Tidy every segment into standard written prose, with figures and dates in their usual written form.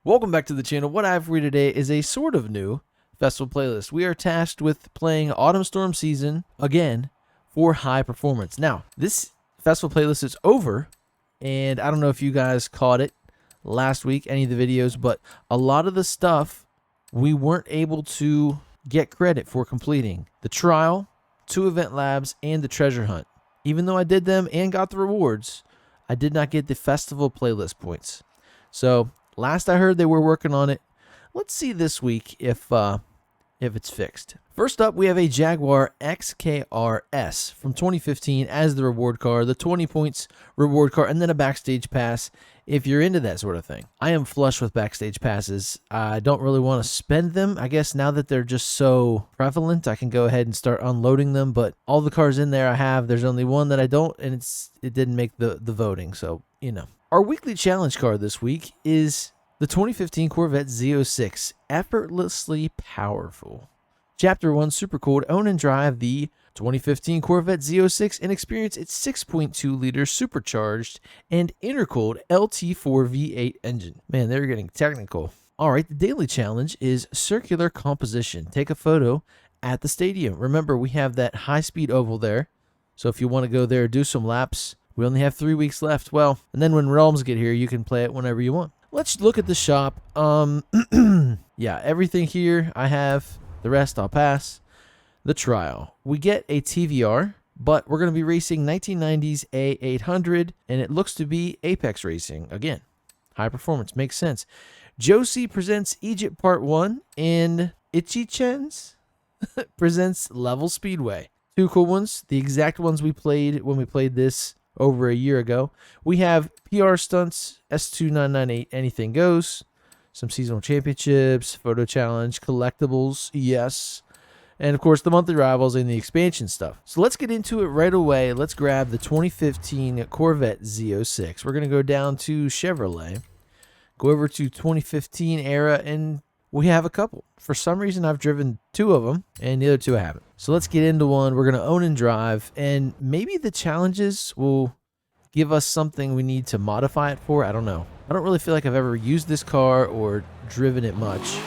Welcome back to the channel. What I have for you today is a sort of new festival playlist. We are tasked with playing Autumn Storm Season again for high performance. Now, this festival playlist is over, and I don't know if you guys caught it last week, any of the videos, but a lot of the stuff we weren't able to get credit for completing. The trial, 2 event labs, and the treasure hunt. Even though I did them and got the rewards, I did not get the festival playlist points. So last I heard, they were working on it. Let's see this week if it's fixed. First up, we have a Jaguar XKRS from 2015 as the reward car, the 20 points reward car, and then a backstage pass if you're into that sort of thing. I am flush with backstage passes. I don't really want to spend them. I guess now that they're just so prevalent, I can go ahead and start unloading them, but all the cars in there I have, there's only one that I don't, and it didn't make the voting, so, you know. Our weekly challenge car this week is the 2015 Corvette Z06, effortlessly powerful. Chapter 1, super cool to own and drive the 2015 Corvette Z06 and experience its 6.2-liter supercharged and intercooled LT4 V8 engine. Man, they're getting technical. All right, the daily challenge is circular composition. Take a photo at the stadium. Remember, we have that high-speed oval there, so if you want to go there, do some laps. We only have 3 weeks left. Well, and then when realms get here, you can play it whenever you want. Let's look at the shop. Yeah, everything here I have. The rest I'll pass. The trial. We get a TVR, but we're going to be racing 1990s A800, and it looks to be Apex Racing. Again, high performance. Makes sense. Josie presents Egypt Part 1, and Itchy-Chens presents Level Speedway. 2 cool ones. The exact ones we played when we played this over a year ago. We have PR Stunts, S2998, Anything Goes, some seasonal championships, photo challenge, collectibles, yes, and of course the monthly rivals and the expansion stuff. So let's get into it right away. Let's grab the 2015 Corvette Z06. We're going to go down to Chevrolet, go over to 2015 era, and we have a couple. For some reason, I've driven 2 of them, and the other 2 I haven't. So let's get into one. We're going to own and drive, and maybe the challenges will give us something we need to modify it for. I don't know. I don't really feel like I've ever used this car or driven it much.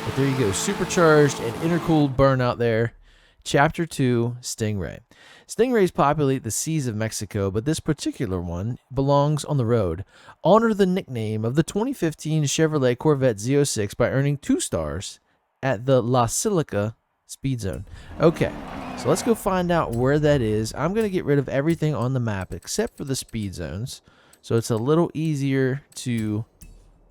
But there you go. Supercharged and intercooled burnout there. Chapter 2, Stingray. Stingrays populate the seas of Mexico, but this particular one belongs on the road. Honor the nickname of the 2015 Chevrolet Corvette Z06 by earning 2 stars at the La Silica Speed Zone. Okay, so let's go find out where that is. I'm going to get rid of everything on the map except for the speed zones, so it's a little easier to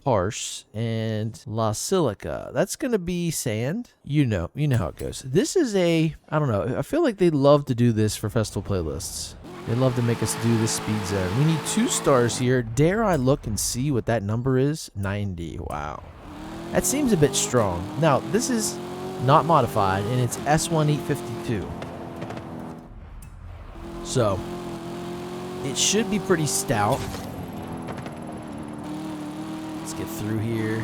parse. And La Silica, that's going to be sand. You know how it goes. This is I don't know, I feel like they love to do this for festival playlists. They love to make us do this speed zone. We need 2 stars here. Dare I look and see what that number is? 90. Wow. That seems a bit strong. Now, this is not modified, and it's S1852. So, it should be pretty stout. Let's get through here.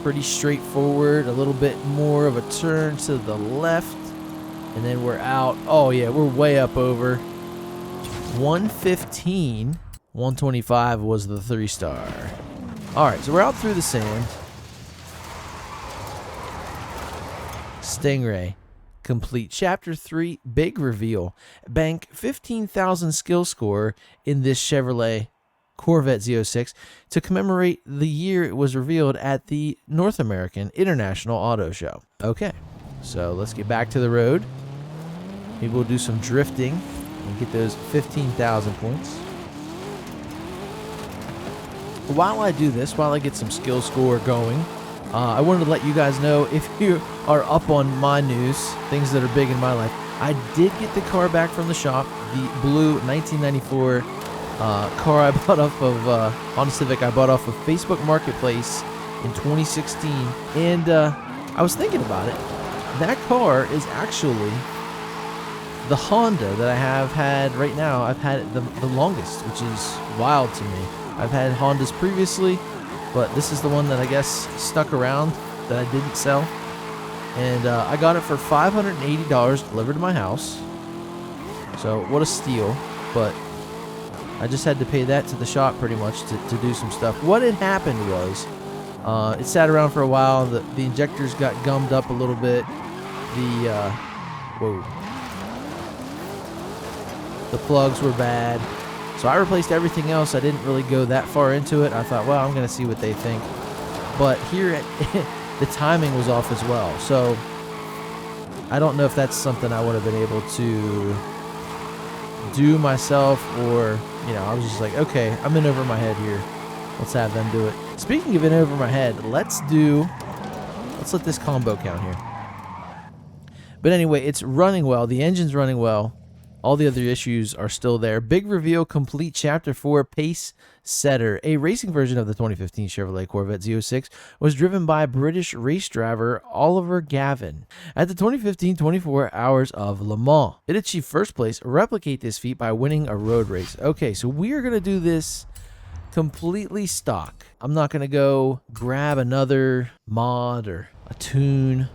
Pretty straightforward. A little bit more of a turn to the left, and then we're out. Oh, yeah, we're way up over. 115. 125 was the 3-star. All right, so we're out through the sand. Stingray. Complete. Chapter 3, big reveal. Bank 15,000 skill score in this Chevrolet Corvette Z06 to commemorate the year it was revealed at the North American International Auto Show. Okay, so let's get back to the road. Maybe we'll do some drifting and get those 15,000 points. While I do this, while I get some skill score going, I wanted to let you guys know, if you are up on my news, things that are big in my life, I did get the car back from the shop, the blue 1994 car I bought off of Honda Civic. I bought off of Facebook Marketplace in 2016, and I was thinking about it. That car is actually the Honda that I have had right now. I've had it the longest, which is wild to me. I've had Hondas previously, but this is the one that I guess stuck around that I didn't sell. And I got it for $580 delivered to my house. So what a steal. But I just had to pay that to the shop pretty much to do some stuff. What had happened was, it sat around for a while. The injectors got gummed up a little bit. Whoa. The plugs were bad. So I replaced everything else. I didn't really go that far into it. I thought, well, I'm going to see what they think. But here, the timing was off as well. So I don't know if that's something I would have been able to do myself, or, you know, I was just like, okay, I'm in over my head here. Let's have them do it. Speaking of in over my head, let's let this combo count here. But anyway, it's running well. The engine's running well. All the other issues are still there. Big reveal, complete Chapter 4, Pace Setter. A racing version of the 2015 Chevrolet Corvette Z06 was driven by British race driver Oliver Gavin at the 2015 24 Hours of Le Mans. It achieved first place. Replicate this feat by winning a road race. Okay, so we are going to do this completely stock. I'm not going to go grab another mod or a tune.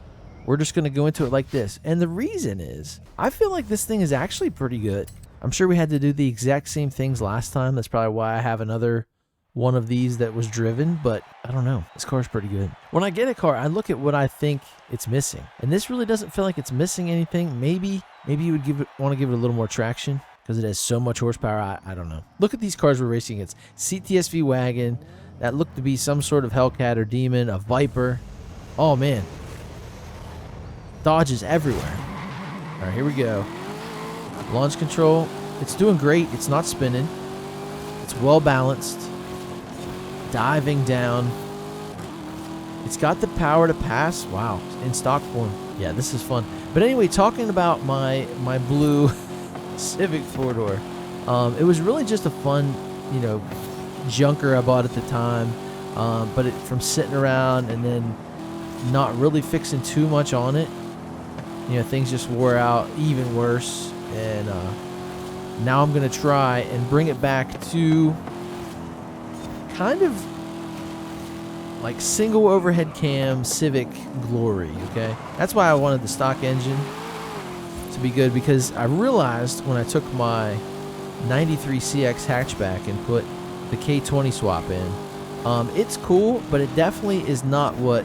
We're just going to go into it like this. And the reason is, I feel like this thing is actually pretty good. I'm sure we had to do the exact same things last time. That's probably why I have another one of these that was driven, but I don't know. This car's pretty good. When I get a car, I look at what I think it's missing. And this really doesn't feel like it's missing anything. Maybe you would want to give it a little more traction because it has so much horsepower. I don't know. Look at these cars we're racing against. CTSV wagon. That looked to be some sort of Hellcat or Demon, a Viper. Oh, man. Dodges everywhere. All right, here we go. Launch control. It's doing great. It's not spinning. It's well balanced. Diving down. It's got the power to pass. Wow, in stock form. Yeah, this is fun. But anyway, talking about my blue Civic 4-door. It was really just a fun, you know, junker I bought at the time. But from sitting around and then not really fixing too much on it, you know, things just wore out even worse. And now I'm going to try and bring it back to kind of like single overhead cam Civic glory, okay? That's why I wanted the stock engine to be good, because I realized when I took my 93 CX hatchback and put the K20 swap in, it's cool, but it definitely is not what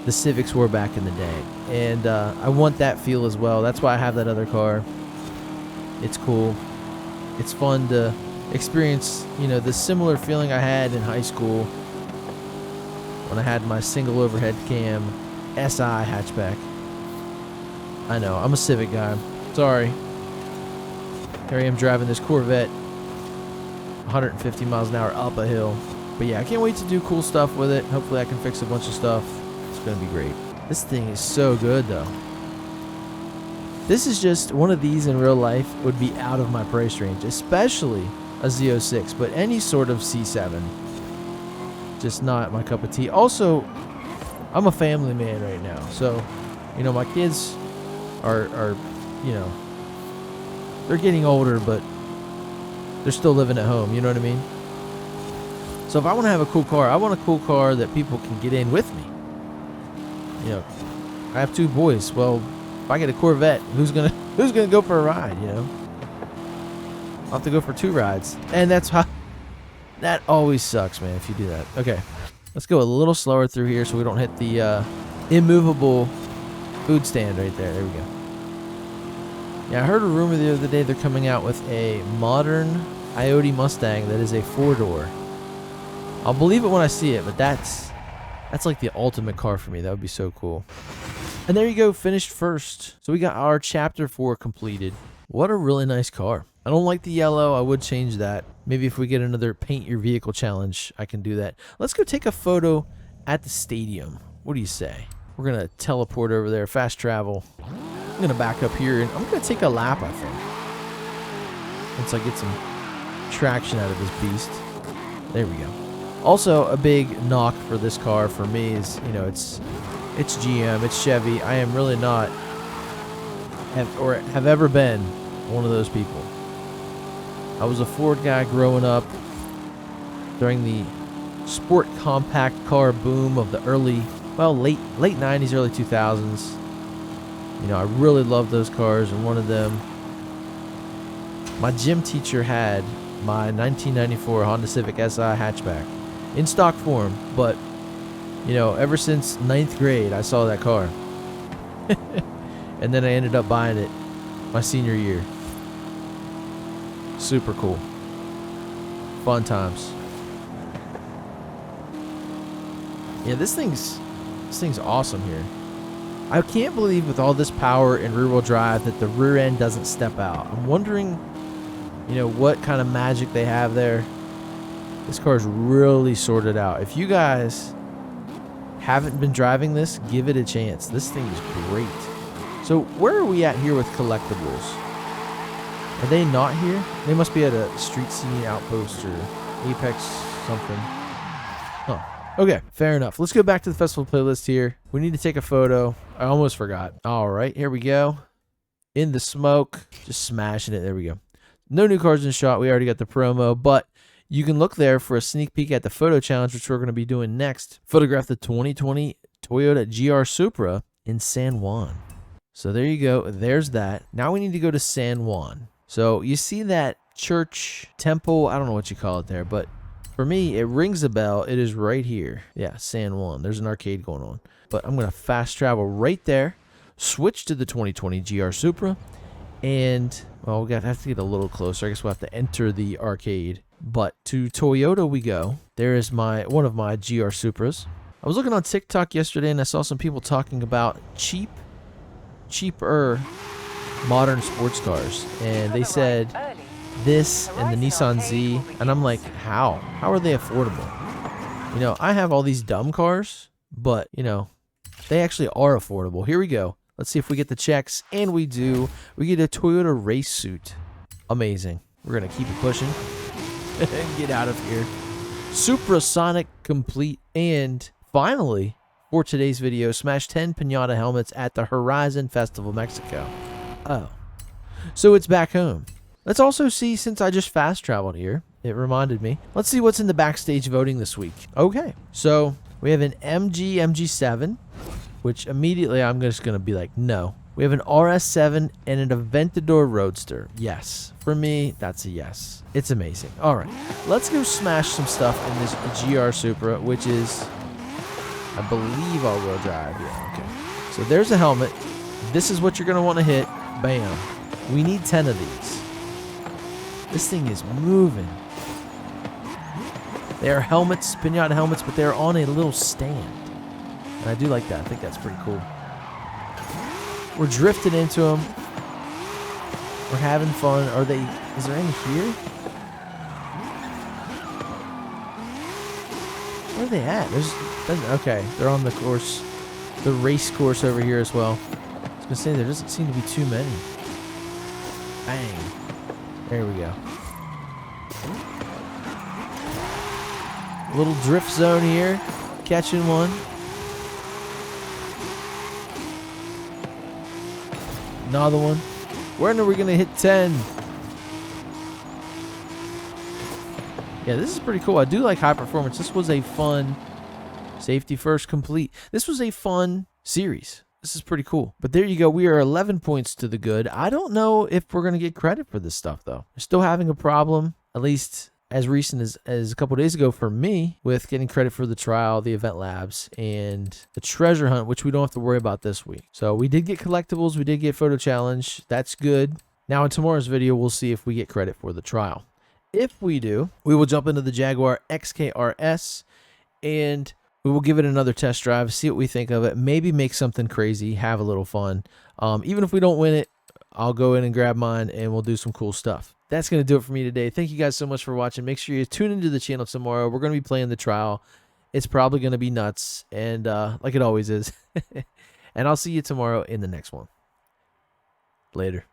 the Civics were back in the day. And I want that feel as well. That's why I have that other car. It's cool. It's fun to experience, you know, the similar feeling I had in high school when I had my single overhead cam SI hatchback. I know, I'm a Civic guy. Sorry. Here I am driving this Corvette 150 miles an hour up a hill. But yeah, I can't wait to do cool stuff with it. Hopefully I can fix a bunch of stuff. It's going to be great. This thing is so good, though. This is just one of these in real life would be out of my price range, especially a Z06, but any sort of C7. Just not my cup of tea. Also, I'm a family man right now, so, you know, my kids are you know, they're getting older, but they're still living at home, you know what I mean? So if I want to have a cool car, I want a cool car that people can get in with me. You know, I have two boys. Well, if I get a Corvette, who's gonna go for a ride, you know? I'll have to go for 2 rides. And that's how that always sucks, man, if you do that. Okay. Let's go a little slower through here so we don't hit the immovable food stand right there. There we go. Yeah, I heard a rumor the other day they're coming out with a modern Coyote Mustang that is a 4-door. I'll believe it when I see it, but that's like the ultimate car for me. That would be so cool. And there you go, finished first. So we got our Chapter 4 completed. What a really nice car. I don't like the yellow. I would change that. Maybe if we get another paint your vehicle challenge, I can do that. Let's go take a photo at the stadium. What do you say? We're going to teleport over there, fast travel. I'm going to back up here, and I'm going to take a lap, I think. Once I get some traction out of this beast. There we go. Also, a big knock for this car for me is, you know, it's GM, it's Chevy. I am really not, have ever been one of those people. I was a Ford guy growing up during the sport compact car boom of the late 90s, early 2000s. You know, I really loved those cars, and one of them, my gym teacher had my 1994 Honda Civic Si hatchback in stock form, but you know, ever since 9th grade, I saw that car. And then I ended up buying it my senior year. Super cool. Fun times. Yeah, this thing's awesome here. I can't believe with all this power and rear-wheel drive that the rear end doesn't step out. I'm wondering, you know, what kind of magic they have there. This car's really sorted out. If you guys haven't been driving this, give it a chance. This thing is great. So where are we at here with collectibles? Are they not here? They must be at a street scene outpost or Apex something. Huh. Okay, fair enough. Let's go back to the festival playlist here. We need to take a photo. I almost forgot. All right, here we go. In the smoke. Just smashing it. There we go. No new cars in the shot. We already got the promo, but you can look there for a sneak peek at the photo challenge, which we're going to be doing next. Photograph the 2020 Toyota GR Supra in San Juan. So there you go. There's that. Now we need to go to San Juan. So you see that church, temple, I don't know what you call it there, but for me, it rings a bell. It is right here. Yeah, San Juan. There's an arcade going on. But I'm going to fast travel right there, switch to the 2020 GR Supra, and, well, we have to get a little closer. I guess we'll have to enter the arcade. But to Toyota we go. There is one of my GR Supras. I was looking on TikTok yesterday, and I saw some people talking about cheaper modern sports cars. And they said this and the Nissan Z, and I'm like, how are they affordable? You know, I have all these dumb cars, but you know, they actually are affordable. Here we go. Let's see if we get the checks, and we do. We get a Toyota race suit. Amazing. We're gonna keep it pushing and get out of here. Supersonic complete. And finally, for today's video, smash 10 Piñata helmets at the Horizon Festival Mexico. Oh, so it's back home. Let's also see, since I just fast traveled here, it reminded me. Let's see what's in the backstage voting this week. Okay, so we have an MG7, which immediately I'm just going to be like, no. We have an RS7 and an Aventador Roadster. Yes. For me, that's a yes. It's amazing. All right, let's go smash some stuff in this GR Supra, which is, I believe, all-wheel drive. Yeah, okay. So there's a helmet. This is what you're going to want to hit. Bam. We need 10 of these. This thing is moving. They are helmets, Piñata helmets, but they're on a little stand. And I do like that. I think that's pretty cool. We're drifting into them. We're having fun. Is there any here? Where are they at? Okay, they're on the course. The race course over here as well. I was going to say, there doesn't seem to be too many. Bang. There we go. Little drift zone here. Catching one. Another one. When are we going to hit 10? Yeah, this is pretty cool. I do like high performance. This was a fun safety first complete. This was a fun series. This is pretty cool. But there you go. We are 11 points to the good. I don't know if we're going to get credit for this stuff, though. We're still having a problem, at least as recent as a couple days ago for me, with getting credit for the trial, the event labs, and the treasure hunt, which we don't have to worry about this week. So we did get collectibles. We did get photo challenge. That's good. Now in tomorrow's video, we'll see if we get credit for the trial. If we do, we will jump into the Jaguar XKRS and we will give it another test drive, see what we think of it, maybe make something crazy, have a little fun. Even if we don't win it, I'll go in and grab mine and we'll do some cool stuff. That's going to do it for me today. Thank you guys so much for watching. Make sure you tune into the channel tomorrow. We're going to be playing the trial. It's probably going to be nuts, and like it always is. And I'll see you tomorrow in the next one. Later.